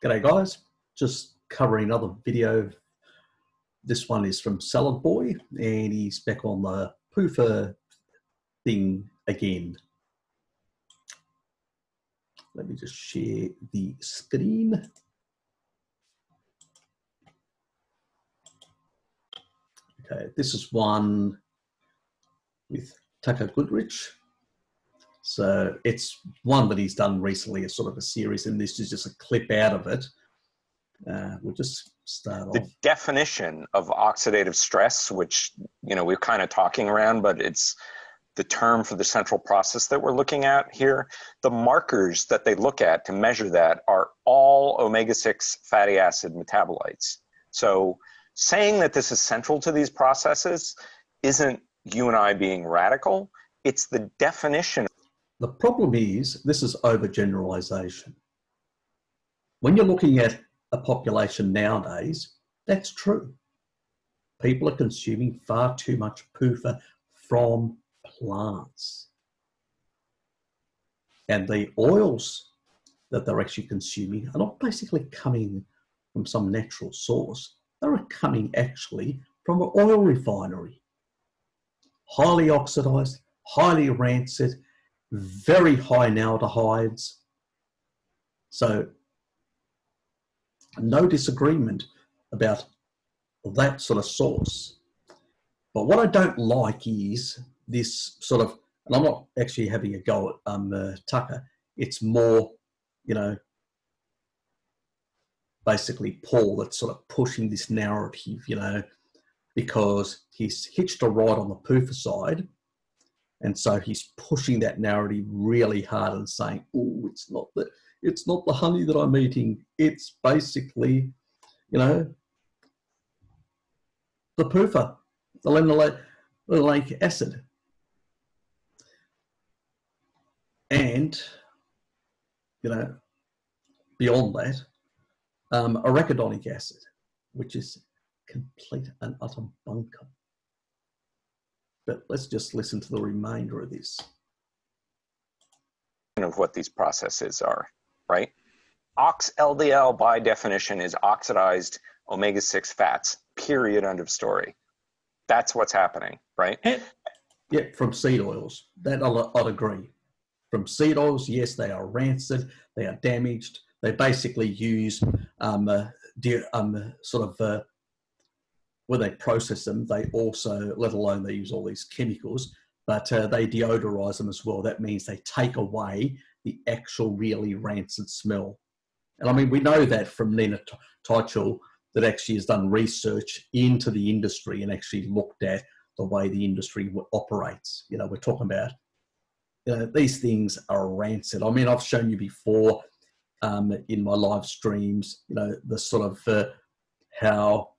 G'day guys, just covering another video. This one is from Salad Boy and he's back on the PUFA thing again. Let me just share the screen. Okay, this is one with Tucker Goodrich. So it's one that he's done recently, a sort of a series, and this is just a clip out of it. We'll just start off. The definition of oxidative stress, which, you know, we're kind of talking around, but it's the term for the central process that we're looking at here. The markers that they look at to measure that are all omega-6 fatty acid metabolites. So saying that this is central to these processes isn't you and I being radical. It's the definition. The problem is, this is overgeneralization. When you're looking at a population nowadays, that's true. People are consuming far too much PUFA from plants. And the oils that they're actually consuming are not basically coming from some natural source. They're coming actually from an oil refinery. Highly oxidized, highly rancid, very high in aldehydes. So no disagreement about that sort of source. But what I don't like is this sort of, and I'm not actually having a go at Tucker, it's more, you know, basically Paul that's sort of pushing this narrative, you know, because he's hitched a ride on the PUFA side. And so he's pushing that narrative really hard and saying, oh, it's not the honey that I'm eating. It's basically, you know, the PUFA, the linoleic acid. And, you know, beyond that, arachidonic acid, which is complete and utter bunkum. But let's just listen to the remainder of this. Of what these processes are, right? OX-LDL by definition is oxidized omega-6 fats, period, end of story. That's what's happening, right? Yeah, from seed oils, that I'd agree. From seed oils, yes, they are rancid, they are damaged. They basically use when they process them, they also, let alone they use all these chemicals, but they deodorize them as well. That means they take away the actual really rancid smell. And I mean, we know that from Nina Teichl, that actually has done research into the industry and actually looked at the way the industry operates. You know, we're talking about, you know, these things are rancid. I mean, I've shown you before in my live streams, you know, the sort of how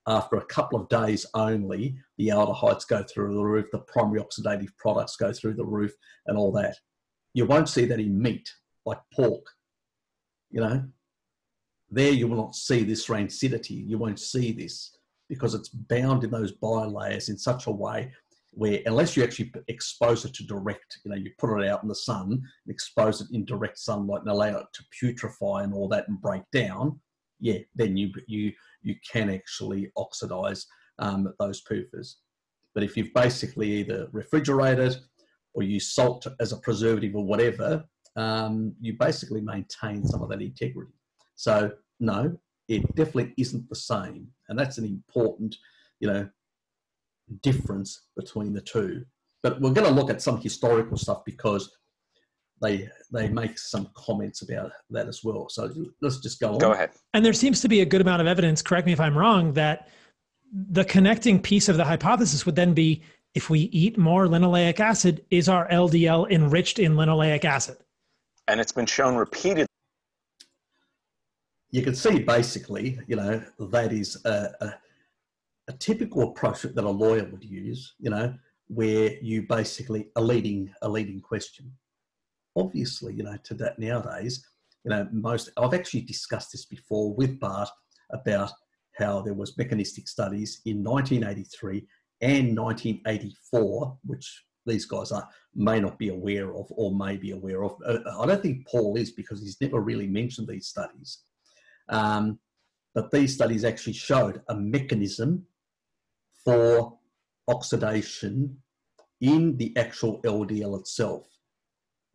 after a couple of days only, the aldehydes go through the roof, the primary oxidative products go through the roof and all that. You won't see that in meat, like pork, you know. There you will not see this rancidity. You won't see this because it's bound in those bilayers in such a way where, unless you actually expose it to direct, you know, you put it out in the sun and expose it in direct sunlight and allow it to putrefy and all that and break down, yeah, then you can actually oxidize those PUFAs. But if you've basically either refrigerated or use salt as a preservative or whatever, you basically maintain some of that integrity. So no, it definitely isn't the same. And that's an important, you know, difference between the two. But we're going to look at some historical stuff because they make some comments about that as well. So let's just go on. Go ahead. And there seems to be a good amount of evidence, correct me if I'm wrong, that the connecting piece of the hypothesis would then be, if we eat more linoleic acid, is our LDL enriched in linoleic acid? And it's been shown repeatedly. You can see basically, you know, that is a typical approach that a lawyer would use, you know, where you basically a leading question. Obviously, you know, to that nowadays, you know, I've actually discussed this before with Bart about how there was mechanistic studies in 1983 and 1984, which these guys may not be aware of or may be aware of. I don't think Paul is, because he's never really mentioned these studies. But these studies actually showed a mechanism for oxidation in the actual LDL itself,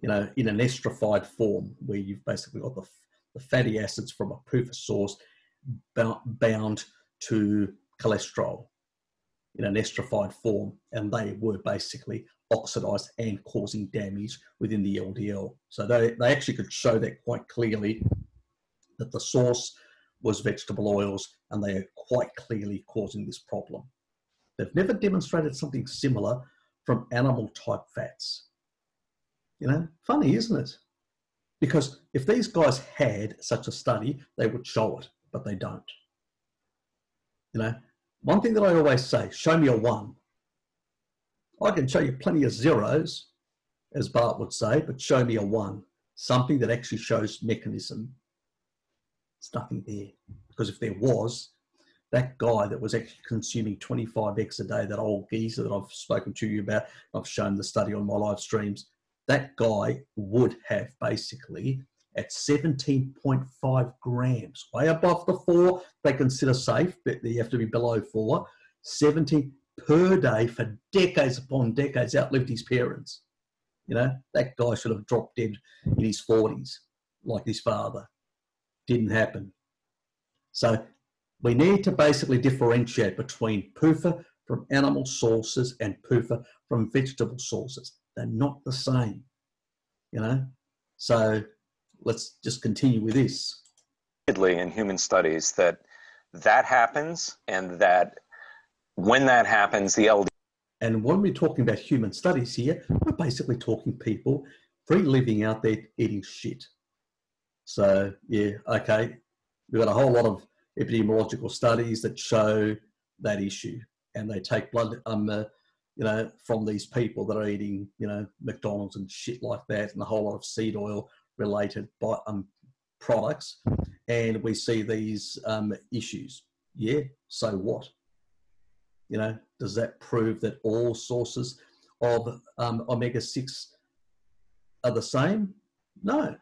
in an esterified form, where you've basically got the fatty acids from a PUFA source bound to cholesterol in an esterified form, and they were basically oxidized and causing damage within the LDL. So they actually could show that quite clearly, that the source was vegetable oils, and they are quite clearly causing this problem. They've never demonstrated something similar from animal type fats. Funny, isn't it? Because if these guys had such a study, they would show it, but they don't. One thing that I always say, show me a 1. I can show you plenty of zeros, as Bart would say, but show me a 1. Something that actually shows mechanism. There's nothing there. Because if there was, that guy that was actually consuming 25 eggs a day, that old geezer that I've spoken to you about, I've shown the study on my live streams, that guy would have basically at 17.5 grams, way above the 4 they consider safe, but you have to be below 4, 17 per day for decades upon decades, outlived his parents. That guy should have dropped dead in his 40s, like his father. Didn't happen. So we need to basically differentiate between PUFA from animal sources and PUFA from vegetable sources. They're not the same, So let's just continue with this. In human studies that happens, and that when that happens, the LDL. And when we're talking about human studies here, we're basically talking people free living out there eating shit. So yeah, okay, we've got a whole lot of epidemiological studies that show that issue, and they take blood, from these people that are eating, McDonald's and shit like that, and a whole lot of seed oil related products, and we see these issues. Yeah, so what? Does that prove that all sources of omega-6 are the same? No.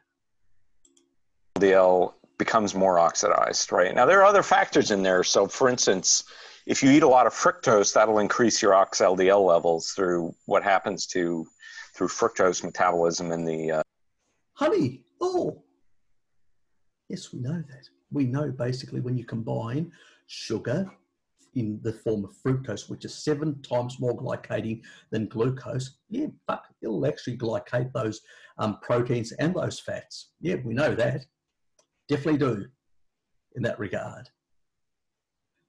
LDL becomes more oxidized, right? Now, there are other factors in there. So, for instance, if you eat a lot of fructose, that'll increase your ox-LDL levels through what happens through fructose metabolism in the... Honey. Oh. Yes, we know that. We know basically when you combine sugar in the form of fructose, which is 7 times more glycating than glucose, yeah, fuck, it'll actually glycate those proteins and those fats. Yeah, we know that. Definitely do in that regard.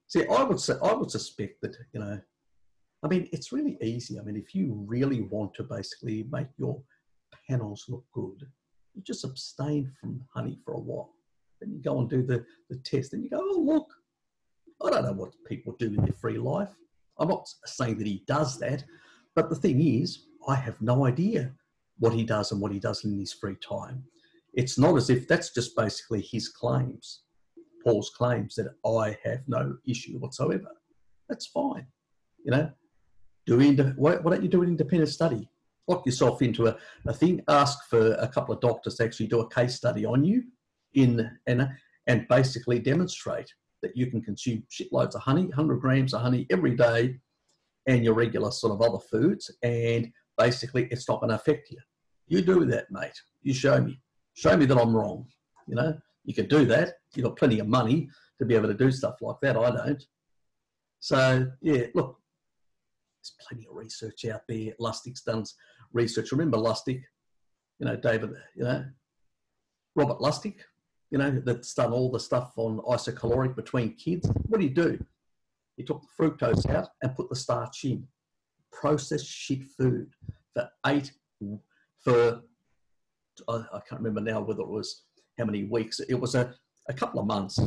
See, I would suspect that, it's really easy. If you really want to basically make your panels look good, you just abstain from honey for a while. Then you go and do the test, and you go, oh, look, I don't know what people do in their free life. I'm not saying that he does that, but the thing is, I have no idea what he does and what he does in his free time. It's not as if that's just basically his claims, Paul's claims, that I have no issue whatsoever. That's fine. Why don't you do an independent study? Lock yourself into a thing, ask for a couple of doctors to actually do a case study on you and basically demonstrate that you can consume shitloads of honey, 100 grams of honey every day, and your regular sort of other foods, and basically it's not going to affect you. You do that, mate. You show me. Show me that I'm wrong. You can do that. You've got plenty of money to be able to do stuff like that. I don't. So, yeah, look, there's plenty of research out there. Lustig's done research. Remember Lustig? David, Robert Lustig, that's done all the stuff on isocaloric between kids. What do? He took the fructose out and put the starch in. Processed shit food I can't remember now whether it was how many weeks. It was a couple of months.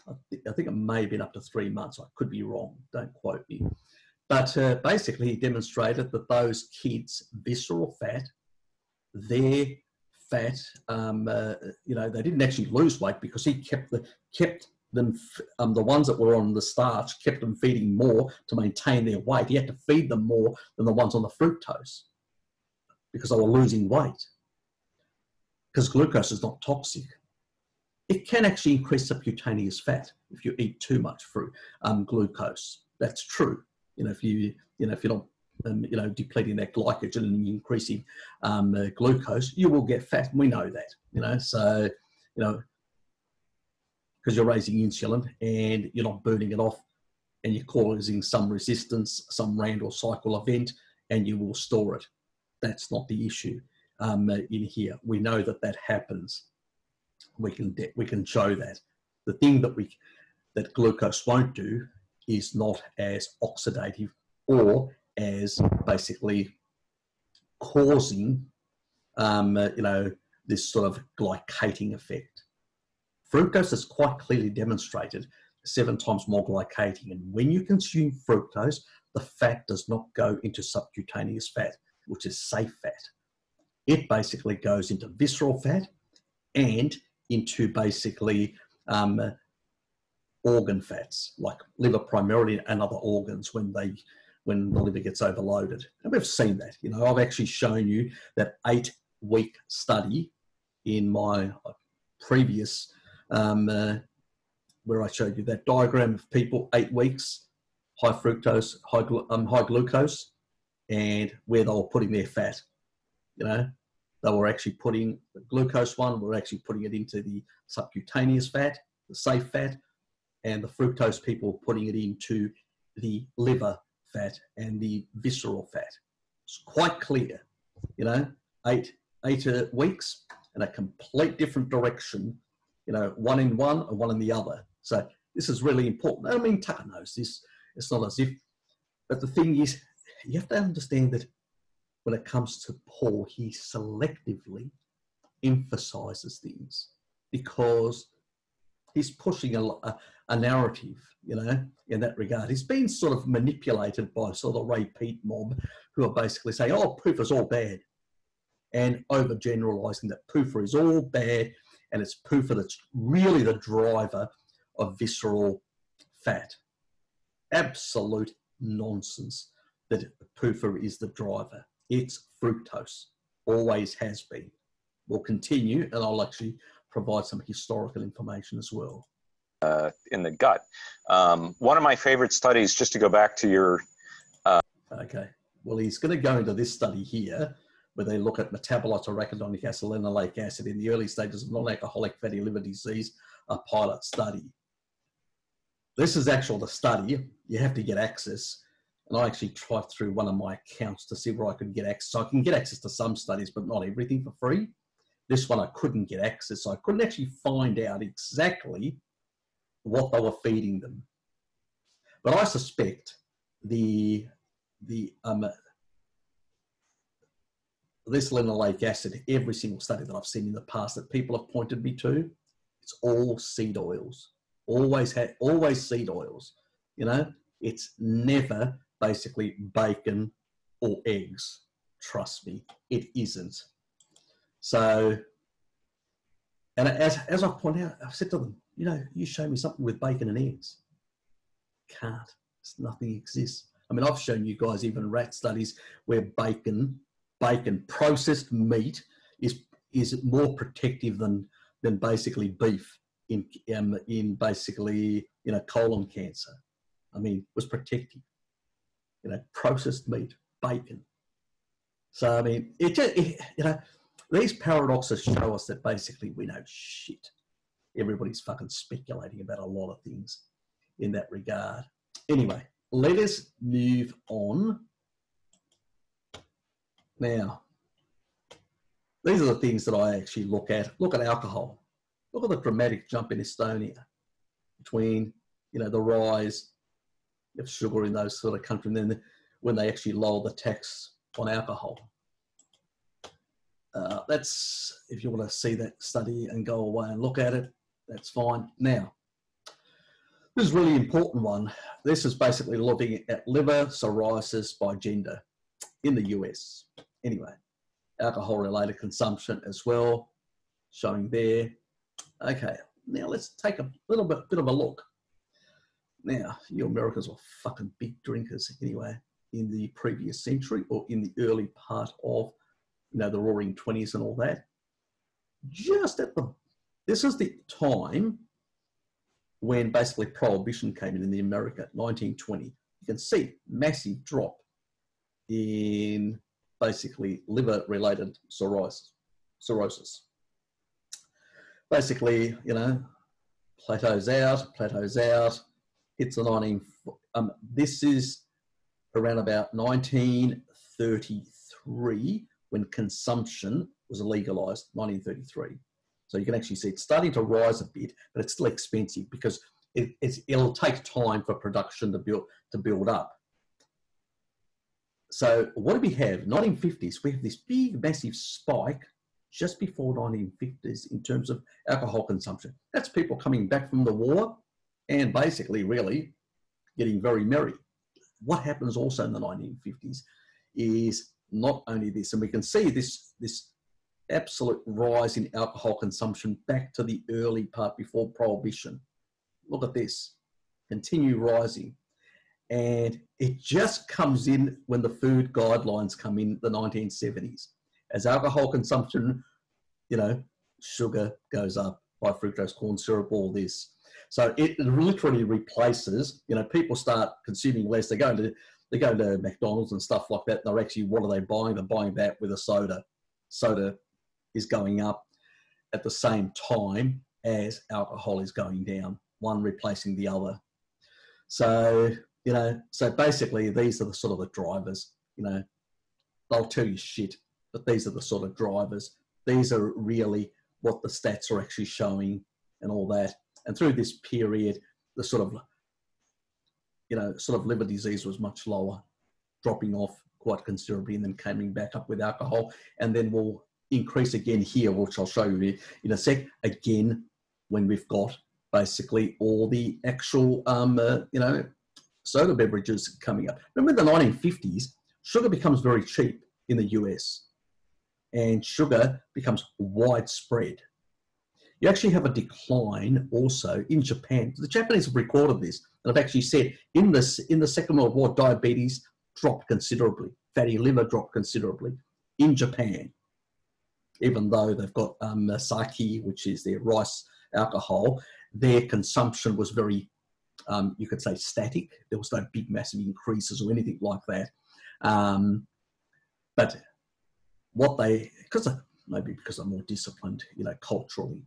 I think it may have been up to 3 months. I could be wrong. Don't quote me. But basically, he demonstrated that those kids' visceral fat, their fat, they didn't actually lose weight because he kept them, the ones that were on the starch, kept them feeding more to maintain their weight. He had to feed them more than the ones on the fructose because they were losing weight. Because glucose is not toxic. it can actually increase subcutaneous fat if you eat too much fruit, glucose. That's true. If you're not, depleting that glycogen and increasing glucose, you will get fat. We know that, so, because you're raising insulin and you're not burning it off and you're causing some resistance, some random cycle event, and you will store it. That's not the issue in here. We know that happens. We can show that. The thing that glucose won't do is not as oxidative or as basically causing, this sort of glycating effect. Fructose is quite clearly demonstrated 7 times more glycating. And when you consume fructose, the fat does not go into subcutaneous fat, which is safe fat. It basically goes into visceral fat and into basically organ fats, like liver primarily and other organs when the liver gets overloaded. And we've seen that. I've actually shown you that 8-week study in my previous where I showed you that diagram of people 8 weeks, high fructose, high glucose, and where they were putting their fat. They were actually putting the glucose one, we're actually putting it into the subcutaneous fat, the safe fat, and the fructose people were putting it into the liver fat and the visceral fat. It's quite clear, 8 weeks and a complete different direction, one in one and one in the other. So this is really important. I mean, Tucker knows this. It's not as if, but the thing is, you have to understand that when it comes to Paul, he selectively emphasizes things because he's pushing a narrative, in that regard. He's been sort of manipulated by sort of the Ray Peat mob who are basically saying, oh, PUFA's all bad, and overgeneralizing that PUFA is all bad and it's PUFA that's really the driver of visceral fat. Absolute nonsense that PUFA is the driver. It's fructose, always has been. Will continue, and I'll actually provide some historical information as well. In the gut. One of my favorite studies, just to go back to your... Okay, well, he's going to go into this study here, where they look at metabolites of arachidonic acid, linoleic acid in the early stages of non-alcoholic fatty liver disease, a pilot study. This is actually the study. You have to get access. And I actually tried through one of my accounts to see where I could get access. So I can get access to some studies, but not everything for free. This one I couldn't get access. So I couldn't actually find out exactly what they were feeding them. But I suspect this linoleic acid, every single study that I've seen in the past that people have pointed me to, it's all seed oils. Always seed oils. It's never basically bacon or eggs. Trust me, it isn't. So, and as I've pointed out, I've said to them, you show me something with bacon and eggs. Can't. Nothing exists. I mean, I've shown you guys even rat studies where bacon, processed meat is more protective than basically beef in basically, colon cancer. I mean, it was protective. Processed meat, bacon. So, I mean, these paradoxes show us that basically we know shit. Everybody's fucking speculating about a lot of things in that regard. Anyway, let us move on. Now, these are the things that I actually look at. Look at alcohol. Look at the dramatic jump in Estonia between, the rise of sugar in those sort of countries, and then when they actually lower the tax on alcohol. That's, if you want to see that study and go away and look at it, that's fine. Now, this is a really important one. This is basically looking at liver cirrhosis by gender in the US. Anyway, alcohol-related consumption as well, showing there. Okay, now let's take a little bit of a look. Now, you Americans were fucking big drinkers anyway in the previous century or in the early part of, the Roaring 20s and all that. Just at the this is the time when basically prohibition came in the America, 1920. You can see massive drop in basically liver-related cirrhosis. Basically, you know, plateaus out, hits the this is around about 1933 when consumption was legalized, 1933. So you can actually see it's starting to rise a bit, but it's still expensive because it'll take time for production to build up. So what do we have? 1950s, we have this big, massive spike just before 1950s in terms of alcohol consumption. That's people coming back from the war and basically really getting very merry. What happens also in the 1950s is not only this, and we can see this absolute rise in alcohol consumption back to the early part before Prohibition. Look at this, continue rising. And it just comes in when the food guidelines come in the 1970s. As alcohol consumption, you know, sugar goes up, high fructose corn syrup, all this. So it literally replaces, you know, people start consuming less. They go to McDonald's and stuff like that. And they're actually, what are they buying? They're buying that with a soda. Soda is going up at the same time as alcohol is going down, one replacing the other. So, you know, so basically these are the sort of the drivers, you know, they'll tell you shit, but these are the sort of drivers. These are really what the stats are actually showing and all that. And through this period, the sort of, you know, sort of liver disease was much lower, dropping off quite considerably and then coming back up with alcohol. And then we'll increase again here, which I'll show you in a sec, again, when we've got basically all the actual, you know, soda beverages coming up. Remember in the 1950s, sugar becomes very cheap in the US and sugar becomes widespread. You actually have a decline also in Japan. The Japanese have recorded this and have actually said in the Second World War, diabetes dropped considerably, fatty liver dropped considerably in Japan, even though they've got sake, which is their rice alcohol. Their consumption was very, you could say, static. There was no big, massive increases or anything like that. But what they, maybe because they're more disciplined, you know, culturally.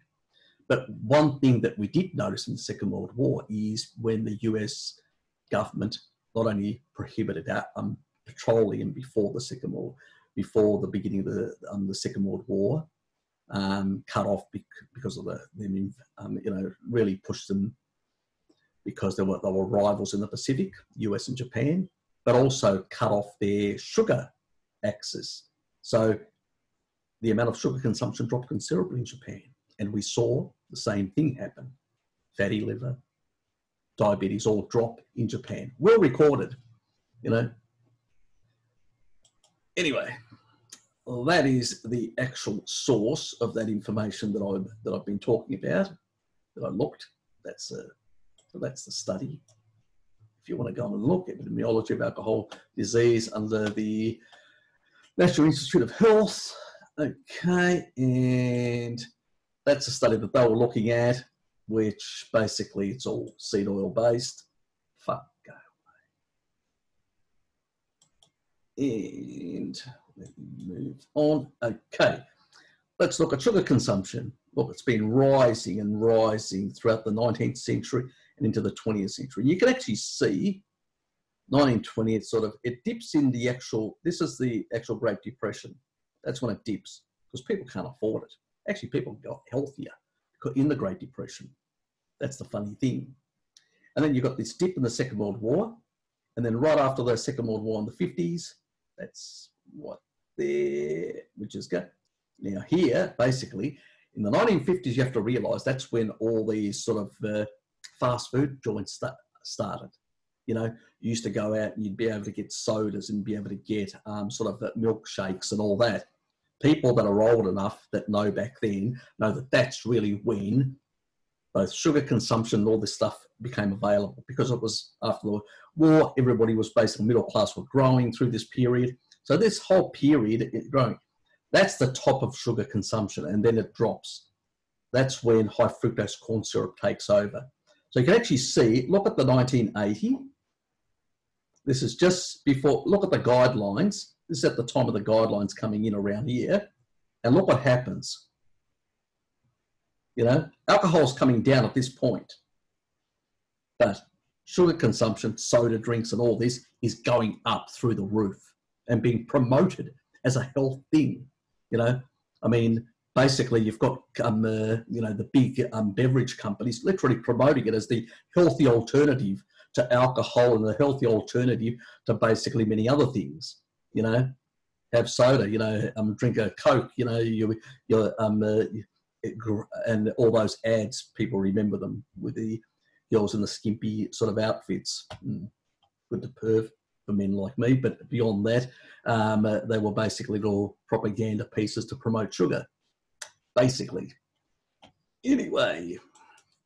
But one thing that we did notice in the Second World War is when the US government not only prohibited petroleum before the Second World, before the beginning of the Second World War, cut off because of them, you know, really pushed them because they were rivals in the Pacific, US and Japan, but also cut off their sugar access. So the amount of sugar consumption dropped considerably in Japan. And we saw the same thing happen. Fatty liver, diabetes all drop in Japan. Well recorded, you know. Anyway, well, that is the actual source of that information that I've been talking about, that I looked. That's the study. If you want to go and look, Epidemiology of Alcohol Disease under the National Institute of Health. Okay, and that's a study that they were looking at, which basically it's all seed oil based. Fuck, go away. And let me move on. Okay, let's look at sugar consumption. Look, it's been rising and rising throughout the 19th century and into the 20th century. You can actually see 1920, it dips in the actual, this is the actual Great Depression. That's when it dips because people can't afford it. Actually, people got healthier in the Great Depression. That's the funny thing. And then you got this dip in the Second World War. And then right after the Second World War in the 50s, that's what there, which is good. Now here, basically, in the 1950s, you have to realize that's when all these sort of fast food joints started. You know, you used to go out and you'd be able to get sodas and be able to get sort of milkshakes and all that. People that are old enough that know back then know that that's really when both sugar consumption and all this stuff became available, because it was after the war, everybody was basically middle class, were growing through this period. So this whole period growing, that's the top of sugar consumption, and then it drops. that's when high fructose corn syrup takes over. So you can actually see, look at the 1980. This is just before, look at the guidelines. This is at the time of the guidelines coming in around here. And look what happens. You know, alcohol's coming down at this point. But sugar consumption, soda drinks and all this is going up through the roof and being promoted as a health thing. You know, I mean, basically you've got, you know, the big beverage companies literally promoting it as the healthy alternative to alcohol and the healthy alternative to basically many other things. You know, have soda, you know, drink a Coke, you know, and all those ads, people remember them with the girls in the skimpy sort of outfits. Good to perv for men like me, but beyond that, they were basically little propaganda pieces to promote sugar, basically. Anyway,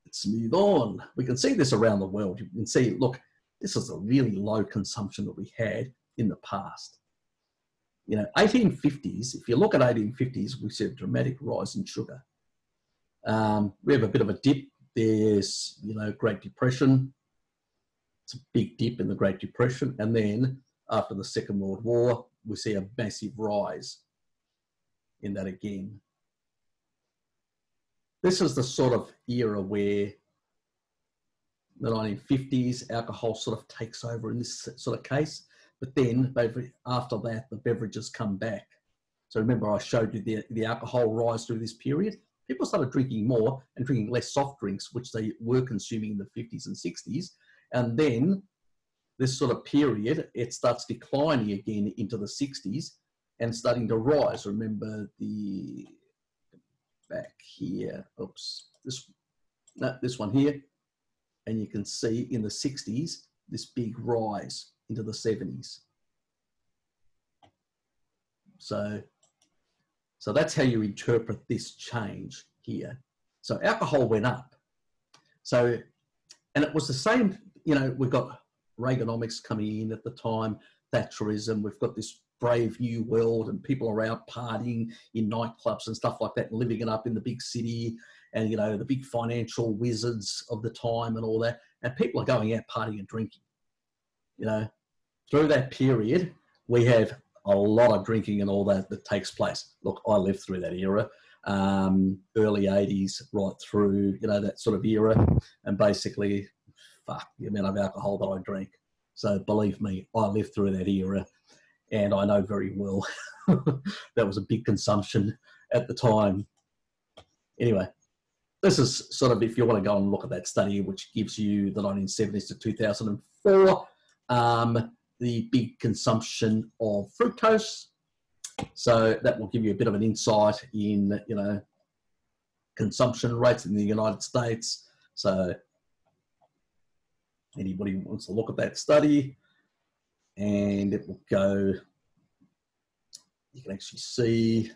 let's move on. We can see this around the world. You can see, look, this is a really low consumption that we had in the past. You know, 1850s, if you look at 1850s, we see a dramatic rise in sugar. We have a bit of a dip. There's, you know, Great Depression. It's a big dip in the Great Depression. And then after the Second World War, we see a massive rise in that again. This is the sort of era where the 1950s, alcohol sort of takes over in this sort of case. But then after that, the beverages come back. So remember I showed you the alcohol rise through this period. People started drinking more and drinking less soft drinks, which they were consuming in the 50s and 60s. And then this sort of period, it starts declining again into the 60s and starting to rise. Remember the back here, oops, this one here. And you can see in the 60s, this big rise into the 70s. So that's how you interpret this change here. So alcohol went up. So, and it was the same, you know, we've got Reaganomics coming in at the time, Thatcherism, we've got this brave new world and people are out partying in nightclubs and stuff like that, and living it up in the big city and, you know, the big financial wizards of the time and all that. And people are going out partying and drinking. You know, through that period, we have a lot of drinking and all that takes place. Look, I lived through that era, early 80s right through, you know, that sort of era. And basically, fuck, the amount of alcohol that I drank. So believe me, I lived through that era and I know very well that was a big consumption at the time. Anyway, this is sort of, if you want to go and look at that study, which gives you the 1970s to 2004, the big consumption of fructose. So that will give you a bit of an insight in, you know, consumption rates in the United States. So anybody wants to look at that study, and it will go, you can actually see,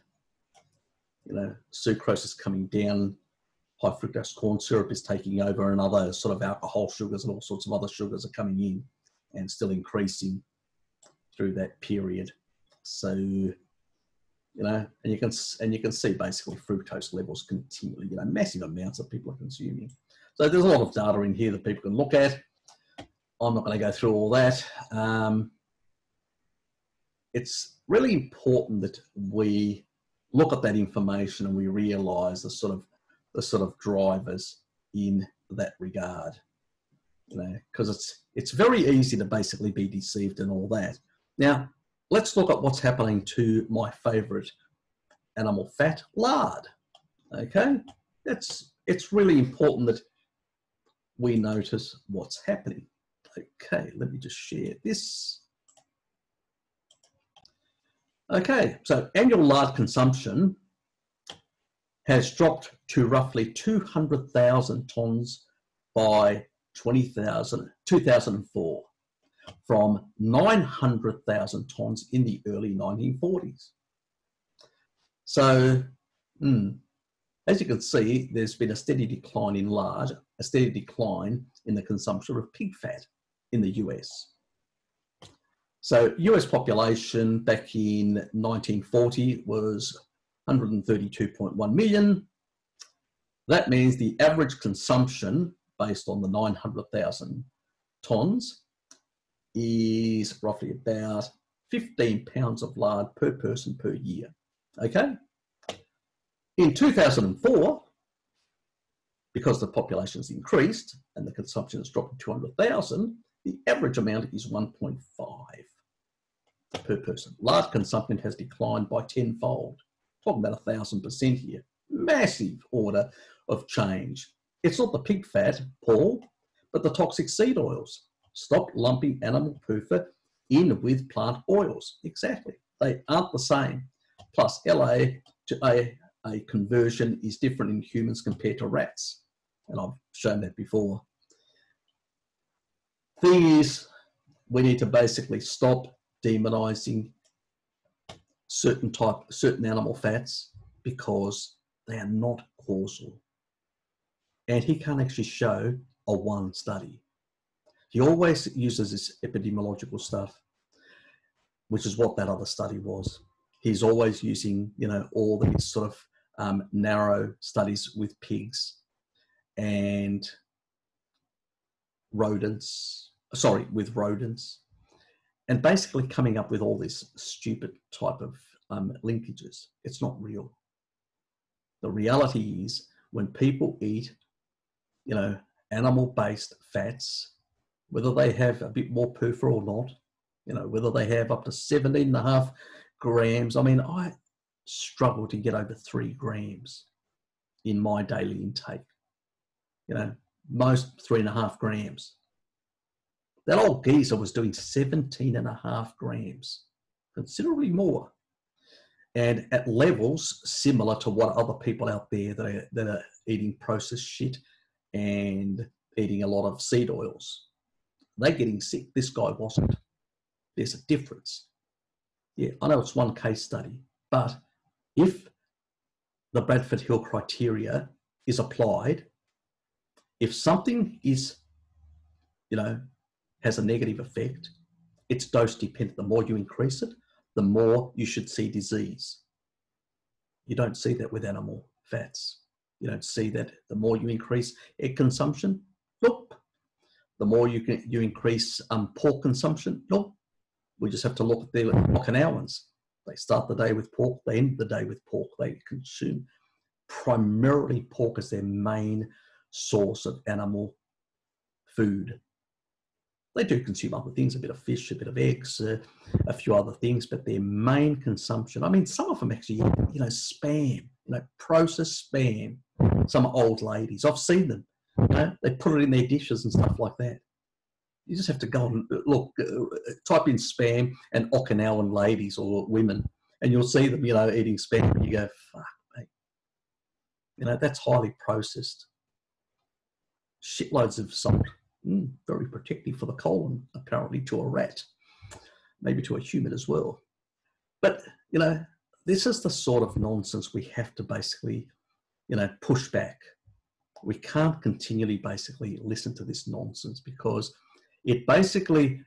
you know, sucrose is coming down, high fructose corn syrup is taking over, and other sort of alcohol sugars and all sorts of other sugars are coming in and still increasing through that period. So, you know, and you can see basically fructose levels continually, you know, massive amounts that people are consuming. So there's a lot of data in here that people can look at. I'm not going to go through all that. It's really important that we look at that information and we realise the sort of drivers in that regard. You know, because it's very easy to basically be deceived and all that. Now, let's look at what's happening to my favourite animal fat, lard. Okay, it's really important that we notice what's happening. Okay, let me just share this. Okay, so annual lard consumption has dropped to roughly 200,000 tonnes by 2004 from 900,000 tonnes in the early 1940s. So, as you can see, there's been a steady decline in lard, a steady decline in the consumption of pig fat in the US. So US population back in 1940 was 132.1 million. That means the average consumption based on the 900,000 tonnes is roughly about 15 pounds of lard per person per year. Okay? In 2004, because the population's increased and the consumption has dropped to 200,000, the average amount is 1.5 per person. Lard consumption has declined by tenfold. Talking about 1,000% here. Massive order of change. It's not the pig fat, Paul, but the toxic seed oils. Stop lumping animal PUFA in with plant oils. Exactly. They aren't the same. Plus, LA to A conversion is different in humans compared to rats. And I've shown that before. Thing is, we need to basically stop demonizing certain animal fats because they are not causal. And he can't actually show a one study. He always uses this epidemiological stuff, which is what that other study was. He's always using, all these sort of narrow studies with pigs and rodents, and basically coming up with all this stupid type of linkages. It's not real. The reality is when people eat, animal-based fats, whether they have a bit more PUFA or not, whether they have up to 17.5 grams. I mean, I struggle to get over 3 grams in my daily intake. Most 3.5 grams. That old geezer was doing 17.5 grams, considerably more. And at levels similar to what other people out there that are eating processed shit and eating a lot of seed oils. They're getting sick. This guy wasn't. There's a difference. Yeah, I know it's one case study, but if the Bradford Hill criteria is applied, if something is, has a negative effect, it's dose dependent. The more you increase it, the more you should see disease. You don't see that with animal fats. You don't see that the more you increase egg consumption, nope. The more you increase pork consumption, nope. We just have to look at the Okinawans. They start the day with pork, they end the day with pork. They consume primarily pork as their main source of animal food. They do consume other things, a bit of fish, a bit of eggs, a few other things, but their main consumption, I mean, some of them actually eat, spam, processed spam. Some old ladies, I've seen them, they put it in their dishes and stuff like that. You just have to go and look, type in spam and Okinawan ladies or women, and you'll see them, eating spam, and you go, fuck, mate. That's highly processed. Shitloads of salt. Very protective for the colon, apparently, to a rat, maybe to a human as well. But, this is the sort of nonsense we have to basically, push back. We can't continually basically listen to this nonsense because it basically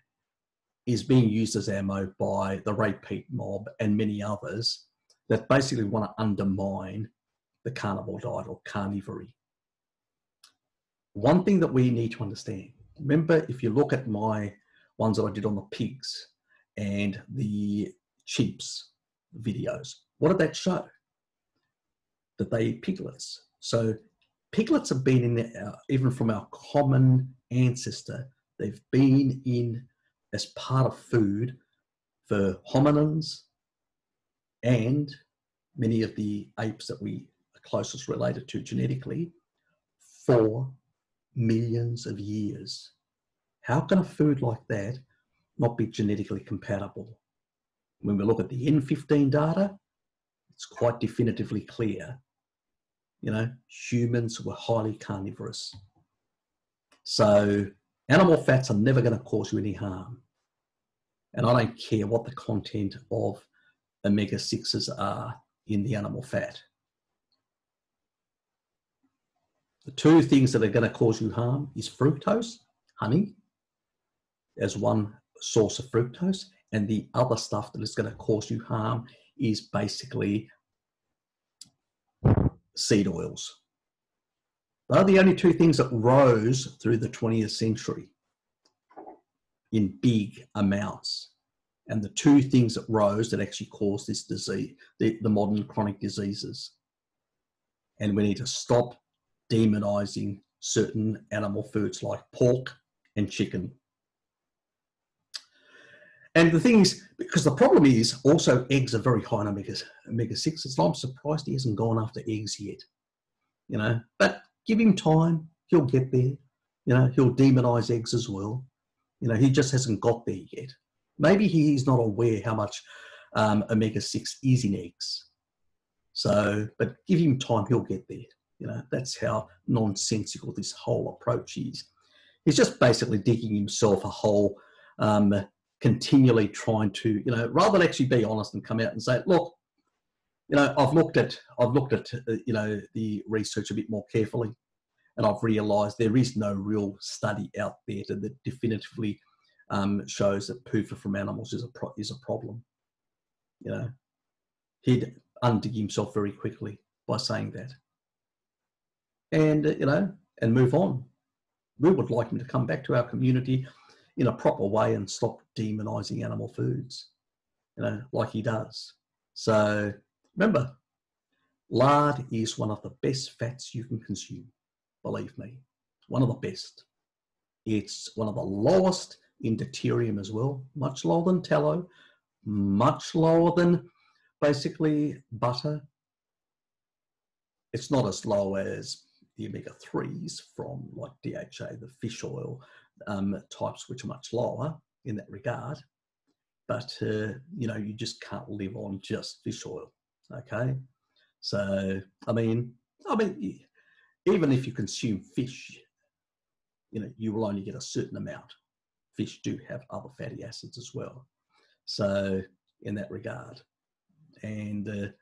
is being used as ammo by the repeat mob and many others that basically want to undermine the carnivore diet or carnivory. One thing that we need to understand, remember, if you look at my ones that I did on the pigs and the sheep's videos, what did that show? That they eat piglets. So piglets have been in there, even from our common ancestor, they've been in as part of food for hominins and many of the apes that we are closest related to genetically for millions of years. How can a food like that not be genetically compatible? When we look at the N15 data, it's quite definitively clear. Humans were highly carnivorous. So animal fats are never going to cause you any harm. And I don't care what the content of omega-6s are in the animal fat. The two things that are going to cause you harm is fructose, honey, as one source of fructose, and the other stuff that is going to cause you harm is basically seed oils. They're the only two things that rose through the 20th century in big amounts. And the two things that rose that actually caused this disease, the modern chronic diseases. And we need to stop demonizing certain animal foods like pork and chicken. And the thing is, because the problem is also eggs are very high in omega-6. I'm surprised he hasn't gone after eggs yet, you know, but give him time, he'll get there. You know, he'll demonize eggs as well. You know, he just hasn't got there yet. Maybe he's not aware how much omega-6 is in eggs. So, but give him time, he'll get there. You know, that's how nonsensical this whole approach is. He's just basically digging himself a hole, continually trying to, you know, rather than actually be honest and come out and say, look, you know, I've looked at you know, the research a bit more carefully, and I've realised there is no real study out there that definitively shows that PUFA from animals is a problem. You know, he'd undig himself very quickly by saying that, and you know, and move on. We would like him to come back to our community in a proper way and stop demonising animal foods, you know, like he does. So remember, lard is one of the best fats you can consume. Believe me, one of the best. It's one of the lowest in deuterium as well, much lower than tallow, much lower than basically butter. It's not as low as the omega-3s from like DHA, the fish oil types, which are much lower in that regard. But, you know, you just can't live on just fish oil, okay? So, I mean, even if you consume fish, you know, you will only get a certain amount. Fish do have other fatty acids as well. So, in that regard, and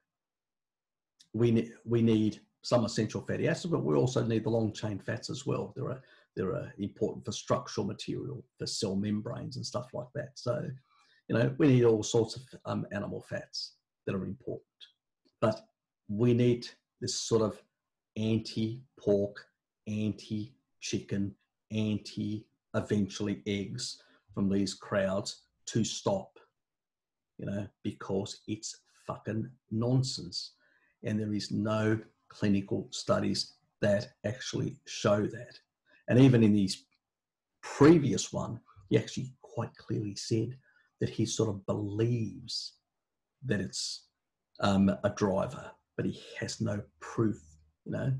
we need some essential fatty acids, but we also need the long chain fats as well. They're important for structural material, for cell membranes and stuff like that. So, you know, we need all sorts of animal fats that are important, but we need this sort of anti-pork, anti-chicken, anti-eventually eggs from these crowds to stop, you know, because it's fucking nonsense. And there is no clinical studies that actually show that. And even in these previous one, he actually quite clearly said that he sort of believes that it's a driver, but he has no proof, you know.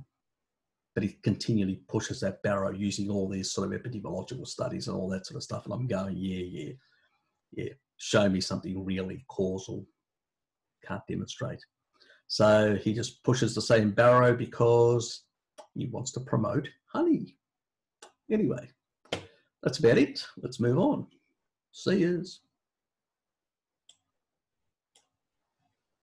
But he continually pushes that barrow using all these sort of epidemiological studies and all that sort of stuff. And I'm going, yeah, show me something really causal. Can't demonstrate. So he just pushes the same barrow because he wants to promote honey. Anyway, that's about it. Let's move on. See yous.